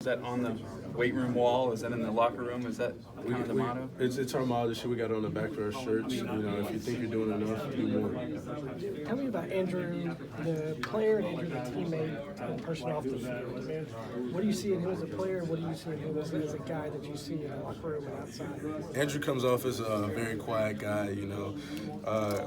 that on the weight room wall? Is that in the locker room? Is that kind of the motto? It's our motto. Shit we got on the back of our shirts. You know, if you think you're doing enough, do more. Tell me about Andrew, the player, and Andrew, the teammate, and person off the field. Man, what do you see in him as a player? What do you see in him as a guy that you see in the locker room and outside? Andrew comes off as a very quiet guy, you know,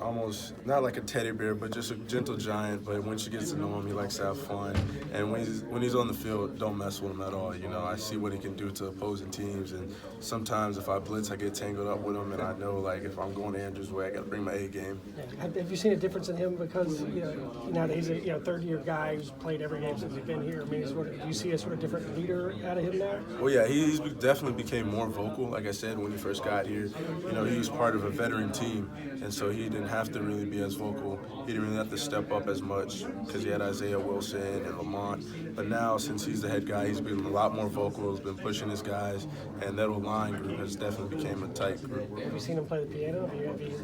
almost not like a teddy bear, but just a gentle giant. But once you get to know him, he likes to have fun. And when he's on the field, don't mess with him at all. You know, I see what he can do to opposing teams, and sometimes if I blitz, I get tangled up with him, and I know like if I'm going Andrew's way, I got to bring my A game. Have you seen a difference in him because now that he's a third-year guy who's played every game since he's been here? I mean, do you see a sort of different leader out of him now? Well, yeah, he's definitely became more vocal. Like I said, when he first got here, you know, he was part of a veteran team, and so he didn't have to really be as vocal. He didn't really have to step up as much because he had Isaiah Wilson and Lamont. But now, since he's the head guy, he's been a lot more vocal. He's been pushing his guys, and that line group has definitely became a tight group. Have you seen him play the piano?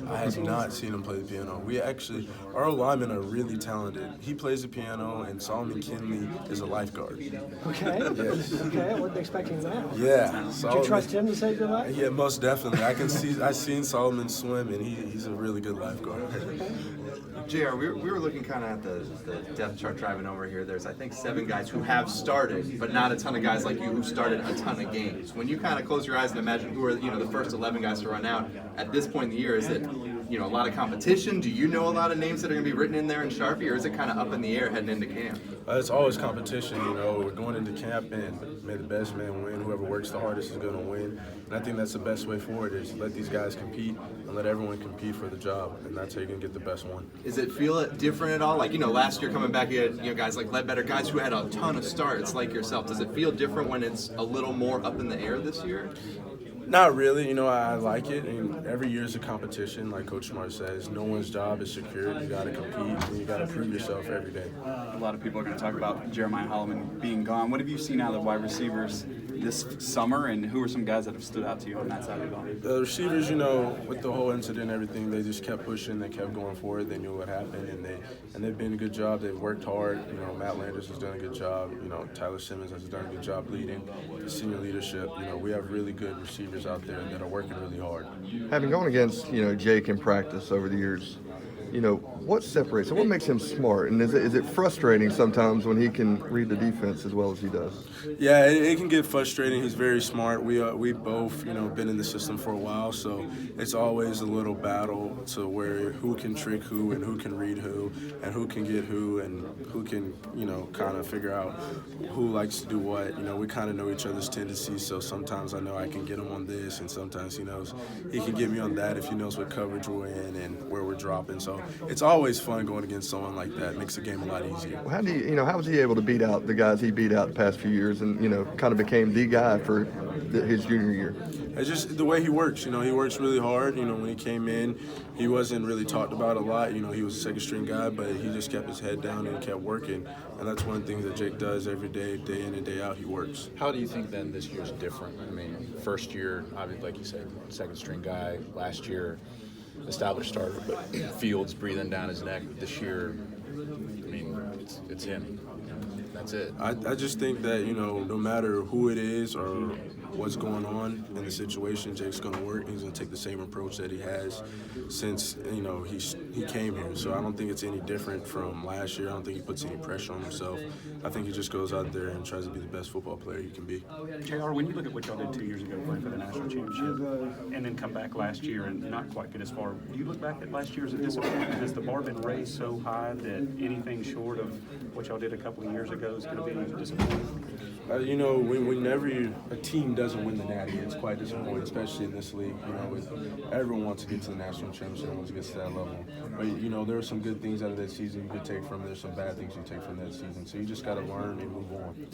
I have not seen him play the piano. Our linemen are really talented. He plays the piano, and Solomon Kinley is a lifeguard. Okay. Yes. Okay, I wasn't expecting that. Yeah. Do you trust him to save your life? Yeah, most definitely. I've seen Solomon swim, and he's a really good lifeguard. JR, we were looking kind of at the depth chart driving over here. There's, I think, 7 guys who have started, but not a ton of guys like you who started a ton of games. When you kind of close your eyes and imagine who are the first 11 guys to run out at this point in the year, is it a lot of competition? Do you know a lot of names that are going to be written in there in Sharpie, or is it kind of up in the air heading into camp? It's always competition. You know, we're going into camp, and may the best man win. Whoever works the hardest is going to win. And I think that's the best way forward is let these guys compete and let everyone compete for the job, and that's how you can get the best one. Does it feel different at all? Like, last year coming back, you had guys like Ledbetter, guys who had a ton of starts like yourself. Does it feel different when it's a little more up in the air this year? Not really. I like it. And every year is a competition. Like Coach Smart says, no one's job is secure. You got to compete, and you got to prove yourself every day. A lot of people are going to talk about Jeremiah Holloman being gone. What have you seen out of the wide receivers this summer, and who are some guys that have stood out to you on that side of the ball? The receivers, with the whole incident and everything, they just kept pushing. They kept going forward. They knew what happened, and they've been a good job. They've worked hard. Matt Landers has done a good job. Tyler Simmons has done a good job leading the senior leadership. We have really good receivers out there that are working really hard. Having gone against, Jake in practice over the years, what separates him? What makes him smart? And is it frustrating sometimes when he can read the defense as well as he does? Yeah, it can get frustrating. He's very smart. We both, been in the system for a while, so it's always a little battle to where who can trick who and who can read who and who can get who and who can, kind of figure out who likes to do what. We kind of know each other's tendencies, so sometimes I know I can get him on this, and sometimes he knows he can get me on that if he knows what coverage we're in and where we're dropping. So it's always fun going against someone like that. It makes the game a lot easier. Well, how was he able to beat out the guys he beat out the past few years and, kind of became the guy for his junior year? It's just the way he works. He works really hard. When he came in, he wasn't really talked about a lot. He was a second-string guy, but he just kept his head down and kept working. And that's one thing that Jake does every day, day in and day out. He works. How do you think then this year's different? I mean, first year, obviously, like you said, second-string guy. Last year, established starter, but Fields breathing down his neck. This year, it's him. That's it. I just think that, no matter who it is or what's going on in the situation, Jake's going to work. He's going to take the same approach that he has since, he came here. So I don't think it's any different from last year. I don't think he puts any pressure on himself. I think he just goes out there and tries to be the best football player he can be. JR, when you look at what y'all did 2 years ago playing for the national championship and then come back last year and not quite get as far, do you look back at last year as a disappointment? Has the bar been raised so high that anything short of what y'all did a couple of years ago is going to be a disappointment? Whenever a team doesn't win the Natty, it's quite disappointing, especially in this league. Everyone wants to get to the national championship, wants to get to that level. But there are some good things out of that season you could take from. There's some bad things you take from that season. So you just got to learn and move on.